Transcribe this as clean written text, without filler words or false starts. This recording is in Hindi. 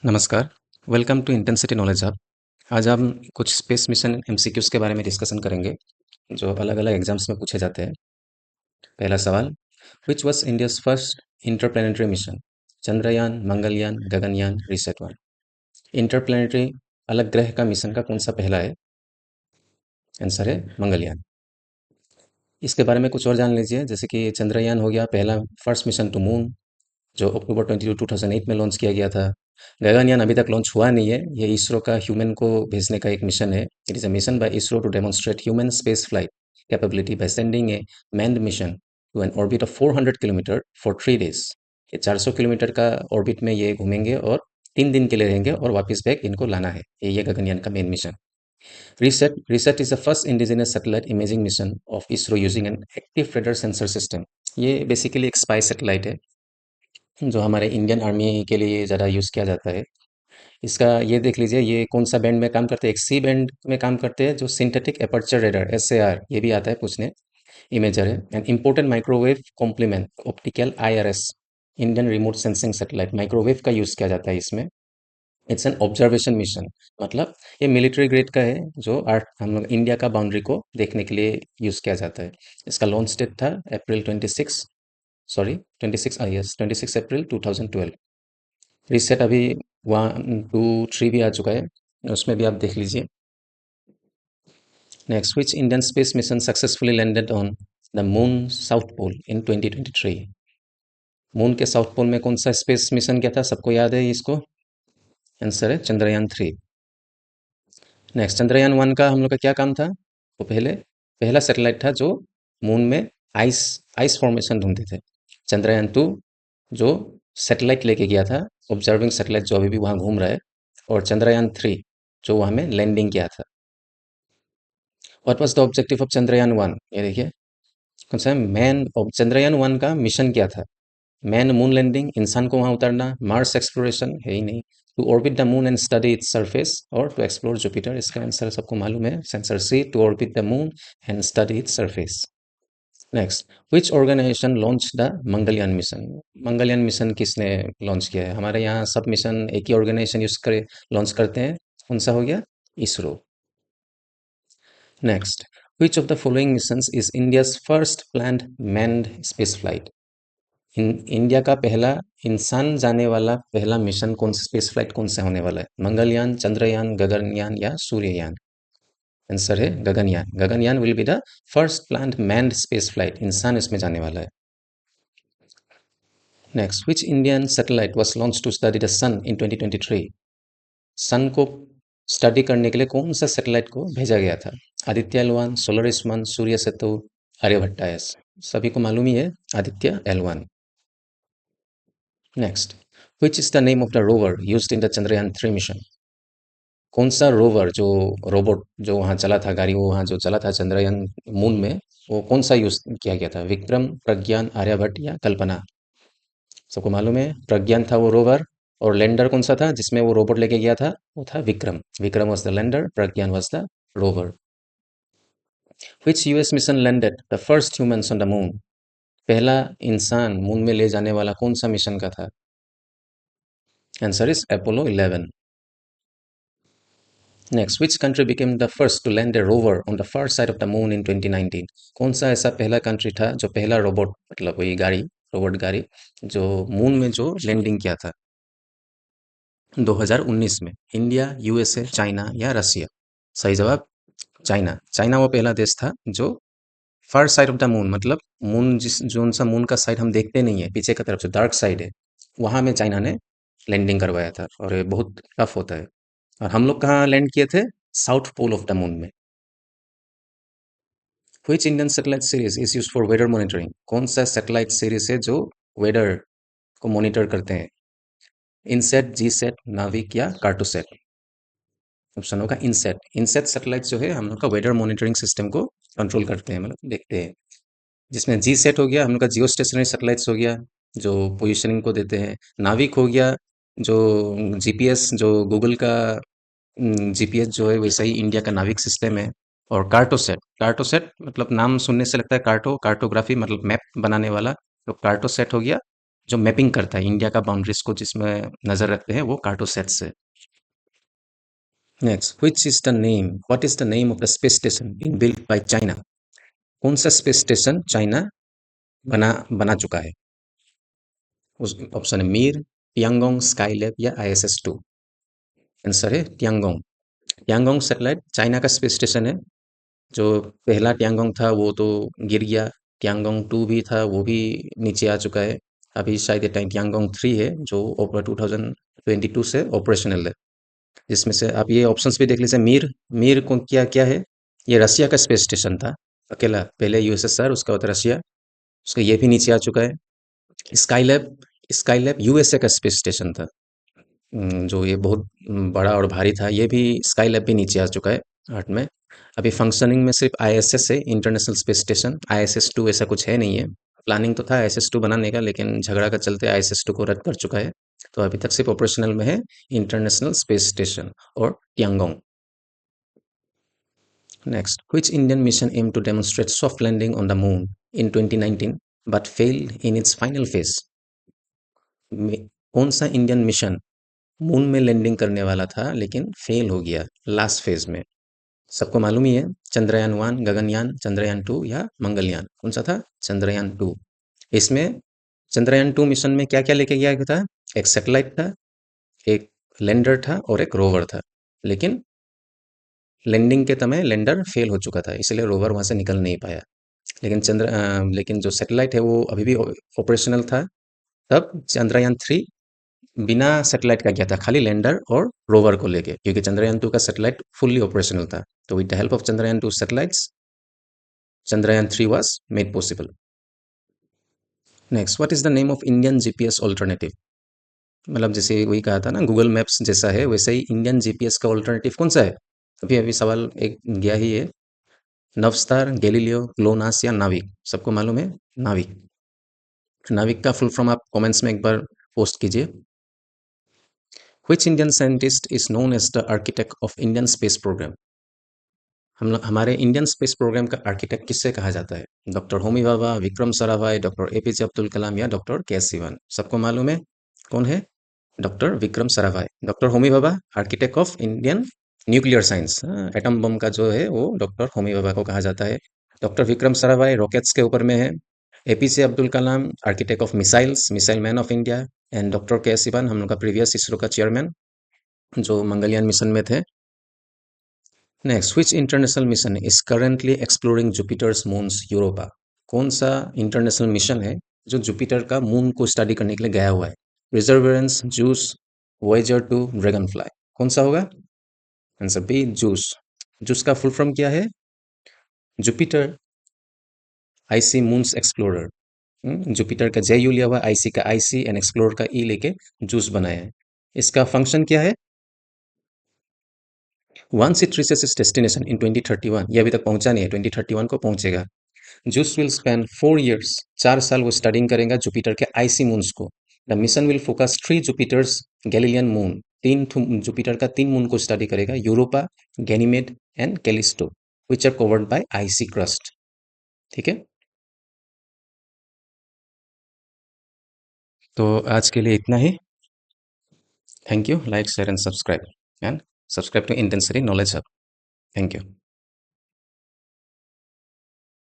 नमस्कार, welcome to intensity knowledge hub. आज हम कुछ स्पेस मिशन एमसीक्यूज़ के बारे में डिस्कशन करेंगे, जो अलग-अलग एग्जाम्स में पूछे जाते हैं। पहला सवाल, which was India's first interplanetary mission? Chandrayaan, Mangalyaan, Gaganyaan, reset one. Interplanetary अलग ग्रह का मिशन का कौन सा पहला है? आंसर है मंगलयान। इसके बारे में कुछ और जान लीजिए, जैसे कि चंद्रयान हो गया पहला फर्स्ट मिशन टू मून, जो अक्टूबर 22 2008 में लॉन्च किया गया था। गगनयान अभी तक लॉन्च हुआ नहीं है, ये इसरो का ह्यूमन को भेजने का एक मिशन है। It is a mission by ISRO to demonstrate human space flight capability by sending a manned mission to an orbit of 400 kilometre for 3 days. ये 400 किलोमीटर का ऑर्बिट में ये घूमेंगे और 3 दिन के लिए रहेंगे और वापस बैक इनको लाना है। ये गगनयान का main mission. Reset is the first indigenous satellite imaging mission of ISRO using an active raider sensor system. ये बेसिकली एक स्पाई सैटेलाइट है, जो हमारे इंडियन आर्मी के लिए ज़्यादा यूज़ किया जाता है। इसका ये देख लीजिए, ये कौन सा बैंड में काम करते हैं। एक सी बैंड में काम करते हैं, जो सिंथेटिक एपर्चर रेडर SAR, ये भी आता है पूछने। इमेजर है and important microwave complement optical IRS, Indian remote sensing satellite. Microwave का यूज़ किया जाता है इसमें। इट्स एन ऑब्जर्वेशन मिशन, मतलब ये मिलिट्री ग्रेड का है, जो आर्ट हम लोग इंडिया का बाउंड्री को देखने के लिए यूज़ किया जाता है। इसका लॉन्च डेट था अप्रैल 26, सॉरी 26 यस 26 अप्रैल 2012। रीसेट अभी 1 2 3 भी आ चुका है, उसमें भी आप देख लीजिए। Next, which Indian space mission successfully landed on the moon south pole in 2023? Moon के साउथ पोल में कौन सा स्पेस मिशन किया था? सबको याद है इसको? आंसर है चंद्रयान 3। नेक्स्ट, चंद्रयान 1 का हम लोग का क्या काम था? वो पहला सैटेलाइट था जो मून में आइस आइस फॉर्मेशन ढूंढते थे। चंद्रयान 2 जो सैटेलाइट लेके गया था, ऑब्जर्विंग सैटेलाइट जो अभी भी वहाँ घूम रहा है। और चंद्रयान 3 जो वहाँ में लैंडिंग किया था। What was the objective of Chandrayaan 1? ये देखिए कौन सा चंद्रयान 1 का मिशन क्या था? मैन मून लैंडिंग, इंसान को वहां उतारना। मार्स एक्सप्लोरेशन है ही नहीं। To orbit the moon and study its surface, और टू एक्सप्लोर जुपिटर। इसका आंसर सबको मालूम है, answer C, to orbit the moon and study its surface. Next, which organisation launched the Mangalyaan mission? Mangalyaan mission किसने लॉन्च किया है? हमारे यहाँ सब मिशन एक ही ऑर्गेनाइजेशन यूज करे लॉन्च करते हैं। कौन सा हो गया? ISRO. Next, which of the following missions is India's first planned manned space flight? India का पहला इंसान जाने वाला पहला मिशन कौन सा, स्पेस फ्लाइट कौन सा होने वाला है? मंगलयान, चंद्रयान, गगनयान या सूर्ययान? आंसर है Gaganyaan. Gaganyaan will be the first planned manned space flight, इंसान इसमें जाने वाला है। Next, which Indian satellite was launch to study the sun in 2023? Sun को स्टडी करने के लिए कौन सा सैटेलाइट को भेजा गया था? आदित्य L1, सोलरिस 1, सूर्य सेतु, आर्यभट्टा S। सभी को मालूम ही है, Aditya L1। Next, which is the name of the rover used in the Chandrayaan 3 mission? कौन सा रोवर, जो रोबोट जो वहाँ चला था, गाड़ी वो वहाँ जो चला था चंद्रयान मून में, वो कौन सा यूज किया गया था? विक्रम, प्रज्ञान, आर्यभट्ट या कल्पना? सबको मालूम है प्रज्ञान था वो रोवर, और लैंडर कौन सा था जिसमें वो रोबोट लेके गया था? वो था Vikram. Vikram was the lander, Pragyan was the rover. Which US mission landed the first humans on the moon? पहला इंसान मून में ले जाने वाला कौन सा मिशन का था? Answer is Apollo 11। Next, which country became the first to land a rover on the far side of the moon in 2019? कौन सा ऐसा पहला कंट्री था जो पहला रोबोट, मतलब वही गाड़ी, रोबोट गाड़ी, जो मून में जो लैंडिंग किया था 2019 में? इंडिया, USA, चाइना या रसिया? सही जवाब चाइना। चाइना वो पहला देश था जो फर साइड ऑफ द मून, मतलब मून जिस जोन सा मून का साइड हम देखते नहीं है, पीछे की तरफ से डार्क साइड है, वहां में चाइना ने लैंडिंग करवाया था। और ये बहुत टफ होता है। और हम लोग कहाँ लैंड किए थे? South pole of the moon में। Which Indian satellite series is use for weather monitoring? कौन सा सैटेलाइट सीरीज है जो वेदर को मॉनिटर करते हैं? इनसेट, जीसेट, नाविक या कार्टोसेट? ऑप्शन होगा इनसेट। इनसेट सैटेलाइट जो है हम लोग का वेदर मॉनिटरिंग सिस्टम को कंट्रोल करते हैं, मतलब देखते हैं। जिसमें जी सेट हो गया हम लोग का जियो स्टेशनरी सैटेलाइट्स हो गया, जो पोजीशनिंग को देते हैं। नाविक हो गया जो GPS, जो गूगल का GPS जो है, वैसा ही इंडिया का नाविक सिस्टम है। और कार्टोसेट, कार्टोसेट मतलब नाम सुनने से लगता है कार्टोग्राफी, मतलब मैप बनाने वाला, तो कार्टोसेट हो गया जो मैपिंग करता है इंडिया का बाउंड्रीज को, जिसमें नजर रखते हैं, वो कार्टोसैट्स है। Next, what is the name of the space station being built by China? कौन सा स्पेस स्टेशन चाइना बना बना चुका है? उस ऑप्शन है मीर, टियांगोंग, स्काईलैब या ISS-2। आंसर है टियांगोंग। टियांगोंग सैटेलाइट चाइना का स्पेस स्टेशन है। जो पहला टियांगोंग था वो तो गिर गया। टियांगोंग 2 भी था, वो भी नीचे आ चुका है। अभी शायद ये टाइम टियांगोंग 3 है, जो 2022 से ऑपरेशनल है। जिसमें से आप ये ऑप्शंस भी देख लीजिए। मीर, मीर को क्या क्या है? ये रसिया का स्पेस स्टेशन था अकेला। पहले USSR, उसका बाद रशिया, उसका ये भी नीचे आ चुका है। स्काईलैब, स्काईलैब USA का स्पेस स्टेशन था। जो ये बहुत बड़ा और भारी था, ये भी स्काईलैब भी नीचे आ चुका है 8 में। अभी फंक्शनिंग में सिर्फ ISS है, इंटरनेशनल स्पेस स्टेशन। ISS-2 ऐसा कुछ है नहीं है। प्लानिंग तो था ISS-2 बनाने का, लेकिन झगड़ा का चलते ISS-2 को रद्द कर चुका है। तो अभी तक सिर्फ ऑपरेशनल में है इंटरनेशनल स्पेस स्टेशन और Tiangong. Next, which Indian mission aimed to demonstrate soft landing on the moon in 2019 but failed in its final phase? कौन सा इंडियन मिशन मून में लैंडिंग करने वाला था लेकिन फेल हो गया लास्ट फेज में? सबको मालूम ही है, चंद्रयान 1, गगनयान, चंद्रयान 2 या मंगलयान। कौन सा था? चंद्रयान 2। इसमें चंद्रयान 2 मिशन में क्या क्या लेके गया था? एक सैटेलाइट था, एक लैंडर था और एक रोवर था। लेकिन लैंडिंग के समय लैंडर फेल हो चुका था, इसलिए रोवर वहां से निकल नहीं पाया। लेकिन जो सैटेलाइट है वो अभी भी ऑपरेशनल था। तब चंद्रयान 3 बिना सैटेलाइट का गया था, खाली लैंडर और रोवर को लेके, क्योंकि चंद्रयान 2 का सैटेलाइट फुल्ली ऑपरेशनल था। तो with the help of Chandrayaan 2 satellites, Chandrayaan 3 was made possible. Next, what is the name of Indian GPS alternative? मतलब जैसे वही कहा था ना, गूगल मैप्स जैसा है वैसे ही इंडियन GPS का ऑल्टरनेटिव कौन सा है? अभी अभी सवाल एक गया ही है। नवस्तार, गैलीलियो, ग्लोनास या नाविक? सबको मालूम है नाविक। नाविक का फुल फॉर्म आप कमेंट्स में एक बार पोस्ट कीजिए। Which Indian scientist is known as the architect of Indian space program? हमारे इंडियन स्पेस प्रोग्राम का आर्किटेक्ट किससे कहा जाता है? Doctor Homi Bhabha, Vikram Sarabhai, doctor APJ Abdul Kalam या डॉक्टर के सिवन? सबको मालूम है कौन है? Doctor Vikram Sarabhai. Doctor Homi Bhabha architect of Indian nuclear science, atom bomb का जो है वो डॉक्टर होमी भाभा को कहा जाता है। डॉक्टर विक्रम साराभाई रॉकेट्स के ऊपर में है। APJ Abdul Kalam architect of missiles, missile man of India. And doctor K Sivan हम लोग का प्रीवियस इसरो का चेयरमैन, जो मंगलयान मिशन में थे। Next, which international mission is currently exploring Jupiter's moons Europa? कौन सा इंटरनेशनल मिशन है जो जुपिटर का मून को स्टडी करने के लिए गया हुआ है? Perseverance, JUICE, Voyager 2, Dragonfly? कौन सा होगा? Answer B, JUICE. जूस का फुल फॉर्म क्या है? Jupiter icy moons explorer. Jupiter का JU लिया हुआ, आईसी का IC एंड एक्सप्लोरर का E लेके जूस बनाया है। इसका फंक्शन क्या है? Once it reaches its destination in 2031, ये अभी तक पहुंचा नहीं है, 2031 को पहुंचेगा। जूस विल स्पेन 4 years, 4 साल वो स्टडिंग करेगा जुपिटर के आईसी मून्स को। The mission will focus 3 Jupiter's Galilean moon, Jupiter का 3 मून को स्टडी करेगा, Europa, Ganymede and Callisto, which are covered by icy crust. ठीक है, तो आज के लिए इतना ही। Thank you. Like, share and subscribe, and subscribe to intensity knowledge hub. Thank you.